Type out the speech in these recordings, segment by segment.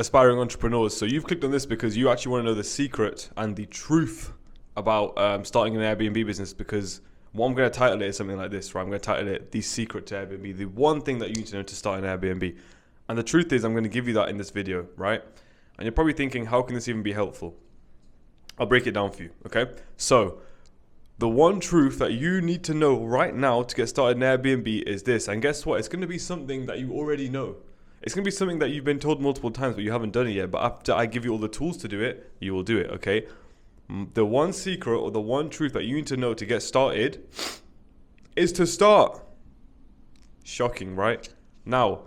aspiring entrepreneurs. So you've clicked on this because you actually want to know the secret and the truth about starting an Airbnb business, because what I'm going to title it is something like this, right? I'm going to title it The Secret to Airbnb, the one thing that you need to know to start an Airbnb. And the truth is, I'm going to give you that in this video, right? And you're probably thinking, how can this even be helpful? I'll break it down for you, okay? So the one truth that you need to know right now to get started in Airbnb is this. And guess what? It's going to be something that you already know. It's going to be something that you've been told multiple times, but you haven't done it yet. But after I give you all the tools to do it, you will do it, okay? The one secret or the one truth that you need to know to get started is to start. Shocking, right? Now,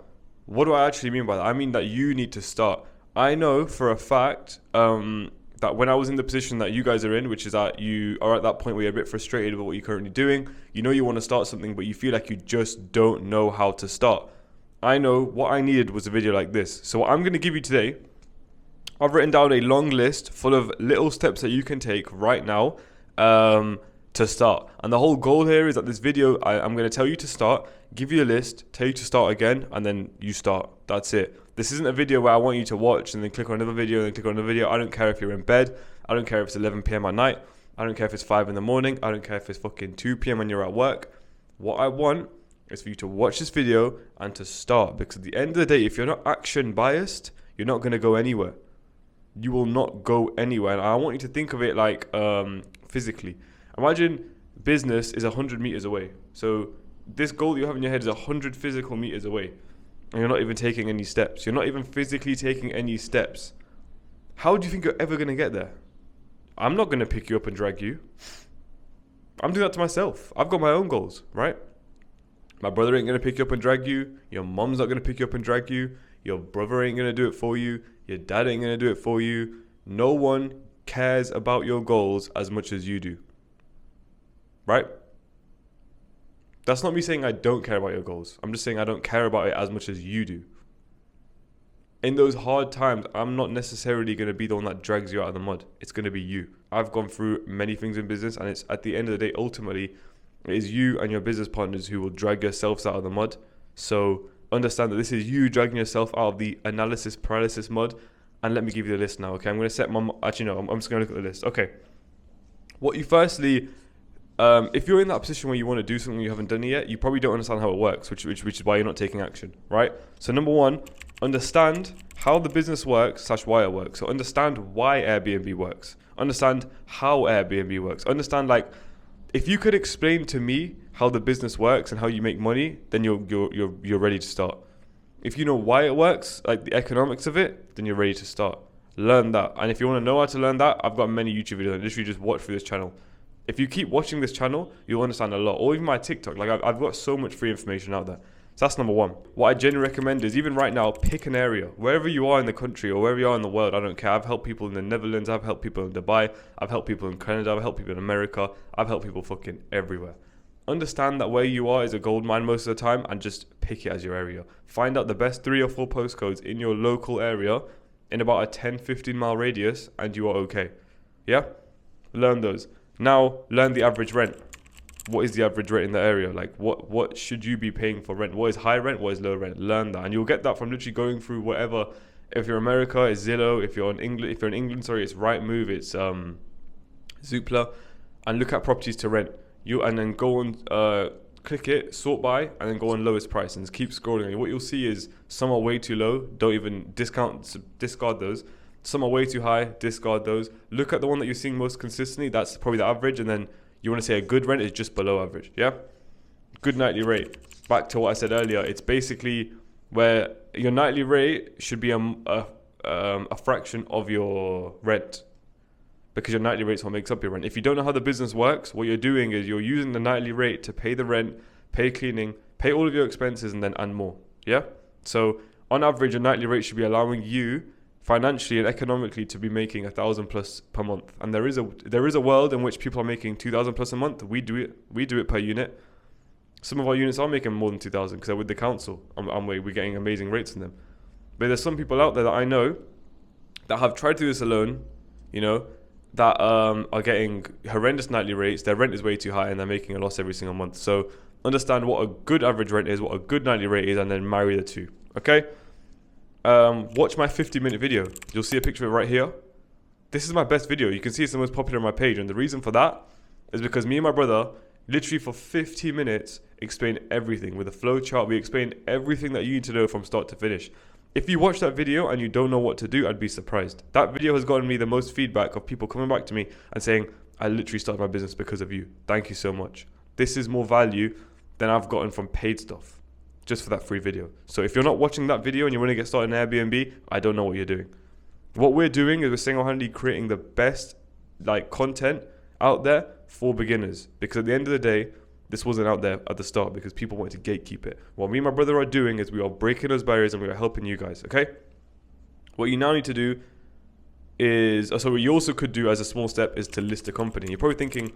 what do I actually mean by that? I mean that you need to start. I know for a fact that when I was in the position that you guys are in, which is that you are at that point where you're a bit frustrated about what you're currently doing, you know you want to start something, but you feel like you just don't know how to start. I know what I needed was a video like this. So what I'm going to give you today, I've written down a long list full of little steps that you can take right now to start. And the whole goal here is that this video, I'm going to tell you to start, give you a list, tell you to start again, and then you start. That's it. This isn't a video where I want you to watch and then click on another video and then click on another video. I don't care if you're in bed. I don't care if it's 11 p.m. at night. I don't care if it's 5 in the morning. I don't care if it's fucking 2 p.m. when you're at work. What I want is for you to watch this video and to start. Because at the end of the day, if you're not action biased, you're not going to go anywhere. You will not go anywhere. And I want you to think of it like physically. Imagine business is 100 meters away. So this goal you have in your head is 100 physical meters away. And you're not even taking any steps. You're not even physically taking any steps. How do you think you're ever going to get there? I'm not going to pick you up and drag you. I'm doing that to myself. I've got my own goals, right? My brother ain't going to pick you up and drag you. Your mom's not going to pick you up and drag you. Your brother ain't going to do it for you. Your dad ain't going to do it for you. No one cares about your goals as much as you do. Right? That's not me saying I don't care about your goals. I'm just saying I don't care about it as much as you do. In those hard times, I'm not necessarily going to be the one that drags you out of the mud. It's going to be you. I've gone through many things in business, and it's at the end of the day, ultimately, it is you and your business partners who will drag yourselves out of the mud. So understand that this is you dragging yourself out of the analysis paralysis mud. And let me give you the list now, okay? I'm going to set my... Actually, no, I'm just going to look at the list. Okay. What you firstly... if you're in that position where you want to do something you haven't done it yet, you probably don't understand how it works, which is why you're not taking action, right? So number one, understand how the business works / why it works. So understand why Airbnb works. Understand how Airbnb works. Understand, like, if you could explain to me how the business works and how you make money, then you're ready to start. If you know why it works, like the economics of it, then you're ready to start. Learn that. And if you want to know how to learn that, I've got many YouTube videos. Literally just watch through this channel. If you keep watching this channel, you'll understand a lot. Or even my TikTok. Like I've got so much free information out there. So that's number one. What I generally recommend is, even right now, pick an area. Wherever you are in the country or wherever you are in the world, I don't care. I've helped people in the Netherlands. I've helped people in Dubai. I've helped people in Canada. I've helped people in America. I've helped people fucking everywhere. Understand that where you are is a gold mine most of the time, and just pick it as your area. Find out the best 3 or 4 postcodes in your local area in about a 10-15 mile radius, and you are okay. Yeah? Learn those. Now, learn the average rent. What is the average rent in the area? Like, what should you be paying for rent? What is high rent? What is low rent? Learn that, and you'll get that from literally going through whatever. If you're America, it's Zillow. If you're in England, it's Rightmove. It's Zoopla, and look at properties to rent. And then go on, click it, sort by, and then go on lowest price, and just keep scrolling. And what you'll see is some are way too low. Don't even discard those. Some are way too high, discard those. Look at the one that you're seeing most consistently. That's probably the average. And then you want to say a good rent is just below average. Yeah? Good nightly rate. Back to what I said earlier. It's basically where your nightly rate should be a fraction of your rent. Because your nightly rate is what makes up your rent. If you don't know how the business works, what you're doing is you're using the nightly rate to pay the rent, pay cleaning, pay all of your expenses, and more. Yeah? So on average, a nightly rate should be allowing you financially and economically to be making 1,000 plus per month. And there is a world in which people are making 2,000 plus a month. We do it per unit. Some of our units are making more than 2,000 because they're with the council, and we're getting amazing rates in them. But there's some people out there that I know that have tried to do this alone, you know, that are getting horrendous nightly rates. Their rent is way too high and they're making a loss every single month. So understand what a good average rent is, what a good nightly rate is, and then marry the two. Okay? watch my 50-minute video. You'll see a picture of it right here. This is my best video. You can see it's the most popular on my page. And the reason for that is because me and my brother, literally for 15 minutes, explained everything. With a flow chart, we explained everything that you need to know from start to finish. If you watch that video and you don't know what to do, I'd be surprised. That video has gotten me the most feedback of people coming back to me and saying, I literally started my business because of you. Thank you so much. This is more value than I've gotten from paid stuff, just for that free video. So if you're not watching that video and you want to get started in Airbnb, I don't know what you're doing. What we're doing is we're single-handedly creating the best content out there for beginners. Because at the end of the day, this wasn't out there at the start because people wanted to gatekeep it. What me and my brother are doing is we are breaking those barriers and we are helping you guys, okay? What you now need to do is, so what you also could do as a small step is to list a company. You're probably thinking,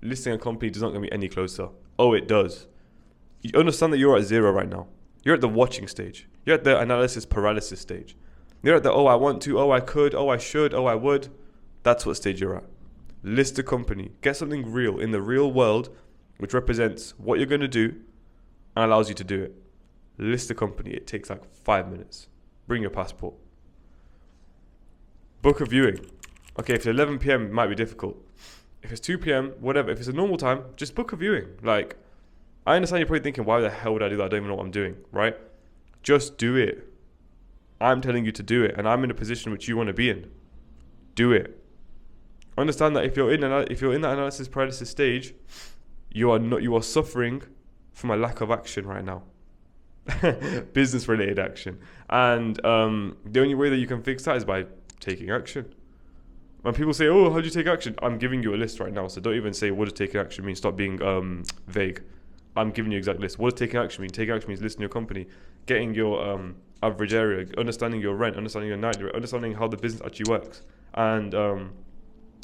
listing a company does not get me any closer. Oh, it does. You understand that you're at 0 right now. You're at the watching stage. You're at the analysis paralysis stage. You're at the, oh, I want to, oh, I could, oh, I should, oh, I would. That's what stage you're at. List a company. Get something real in the real world, which represents what you're going to do and allows you to do it. List a company. It takes like 5 minutes. Bring your passport. Book a viewing. Okay, if it's 11 p.m., it might be difficult. If it's 2 p.m., whatever. If it's a normal time, just book a viewing. Like, I understand you're probably thinking, why the hell would I do that? I don't even know what I'm doing, right? Just do it. I'm telling you to do it, and I'm in a position which you want to be in. Do it. Understand that if you're in that analysis paralysis stage, you are suffering from a lack of action right now. Business related action. And the only way that you can fix that is by taking action. When people say, oh, how do you take action? I'm giving you a list right now, so don't even say what does taking action mean. Stop being vague. I'm giving you an exact list. What does taking action mean? Taking action means listing your company, getting your average area, understanding your rent, understanding your nightly rate, understanding how the business actually works. And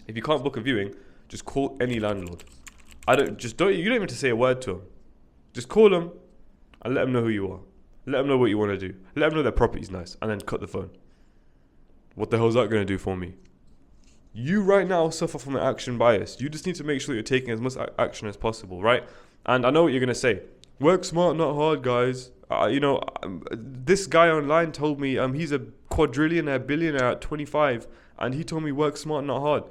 if you can't book a viewing, just call any landlord. You don't even have to say a word to them. Just call them and let them know who you are. Let them know what you want to do. Let them know their property's nice, and then cut the phone. What the hell is that going to do for me? You right now suffer from an action bias. You just need to make sure that you're taking as much action as possible, right? And I know what you're going to say. Work smart, not hard, guys. This guy online told me he's a quadrillionaire, billionaire at 25, and he told me work smart, not hard.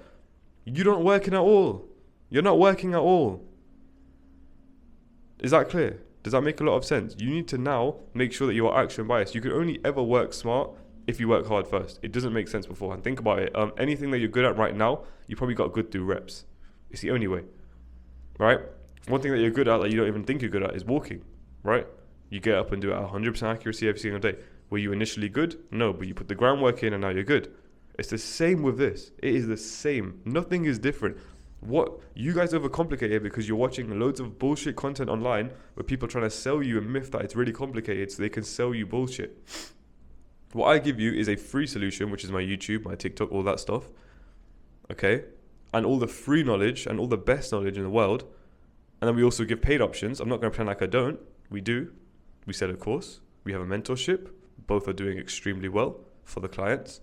You don't working at all. You're not working at all. Is that clear? Does that make a lot of sense? You need to now make sure that you are action biased. You can only ever work smart if you work hard first. It doesn't make sense beforehand. Think about it. Anything that you're good at right now, you probably got good through reps. It's the only way, right? One thing that you're good at that you don't even think you're good at is walking, right? You get up and do it at 100% accuracy every single day. Were you initially good? No, but you put the groundwork in and now you're good. It's the same with this. It is the same. Nothing is different. What you guys overcomplicate it because you're watching loads of bullshit content online where people are trying to sell you a myth that it's really complicated so they can sell you bullshit. What I give you is a free solution, which is my YouTube, my TikTok, all that stuff. Okay? And all the free knowledge and all the best knowledge in the world. And then we also give paid options. I'm not going to pretend like I don't. We do. We set a course. We have a mentorship. Both are doing extremely well for the clients.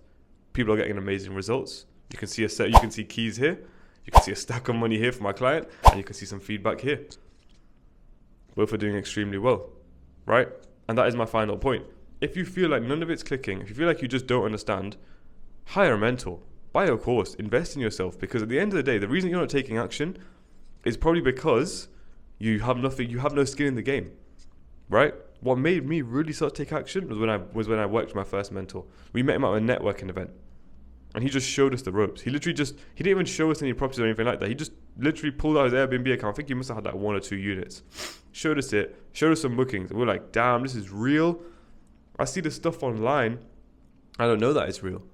People are getting amazing results. You can see keys here. You can see a stack of money here for my client, and you can see some feedback here. Both are doing extremely well, right? And that is my final point. If you feel like none of it's clicking, if you feel like you just don't understand, hire a mentor, buy a course, invest in yourself. Because at the end of the day, the reason you're not taking action is probably because you have no skin in the game, right? What made me really start to take action was when I worked with my first mentor. We met him at a networking event. And he just showed us the ropes. He didn't even show us any properties or anything like that. He just literally pulled out his Airbnb account. I think he must have had like 1 or 2 units. Showed us some bookings. And we were like, damn, this is real. I see this stuff online. I don't know that it's real.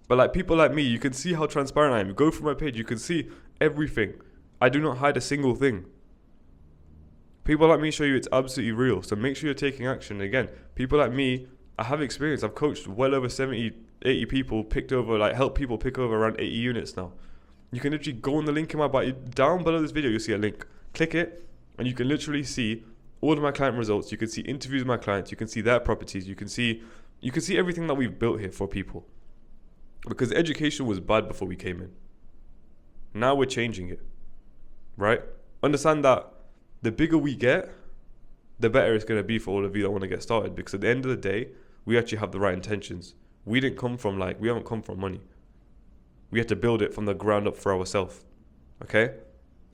But like people like me, you can see how transparent I am. You go through my page, you can see everything. I do not hide a single thing. People like me show you it's absolutely real. So make sure you're taking action. Again, people like me, I have experience. I've coached well over 80 people, helped people pick over around 80 units now. You can literally go on the link in my bio. Down below this video, you'll see a link. Click it, and you can literally see all of my client results. You can see interviews with my clients. You can see their properties. You can see everything that we've built here for people. Because education was bad before we came in. Now we're changing it, right? Understand that the bigger we get, the better it's going to be for all of you that want to get started. Because at the end of the day, we actually have the right intentions. We haven't come from money. We had to build it from the ground up for ourselves. Okay?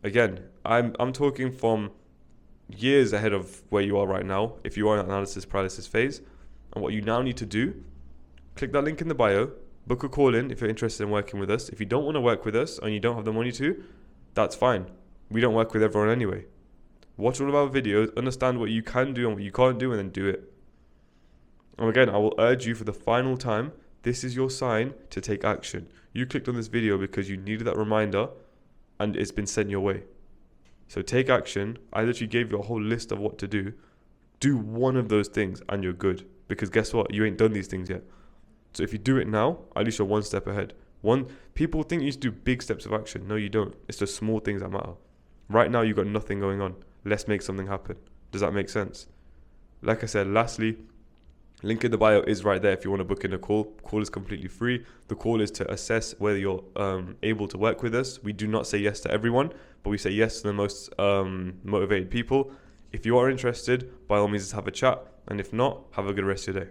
Again, I'm talking from years ahead of where you are right now, if you are in analysis paralysis phase. And what you now need to do, click that link in the bio, book a call in if you're interested in working with us. If you don't want to work with us and you don't have the money to, that's fine. We don't work with everyone anyway. Watch all of our videos, understand what you can do and what you can't do, and then do it. And again, I will urge you for the final time, this is your sign to take action. You clicked on this video because you needed that reminder and it's been sent your way. So take action. I literally gave you a whole list of what to do. Do one of those things and you're good. Because guess what? You ain't done these things yet. So if you do it now, at least you're one step ahead. People think you need to do big steps of action. No, you don't. It's the small things that matter. Right now, you've got nothing going on. Let's make something happen. Does that make sense? Like I said, lastly, link in the bio is right there if you want to book in a call. Call is completely free. The call is to assess whether you're able to work with us. We do not say yes to everyone, but we say yes to the most motivated people. If you are interested, by all means, have a chat. And if not, have a good rest of your day.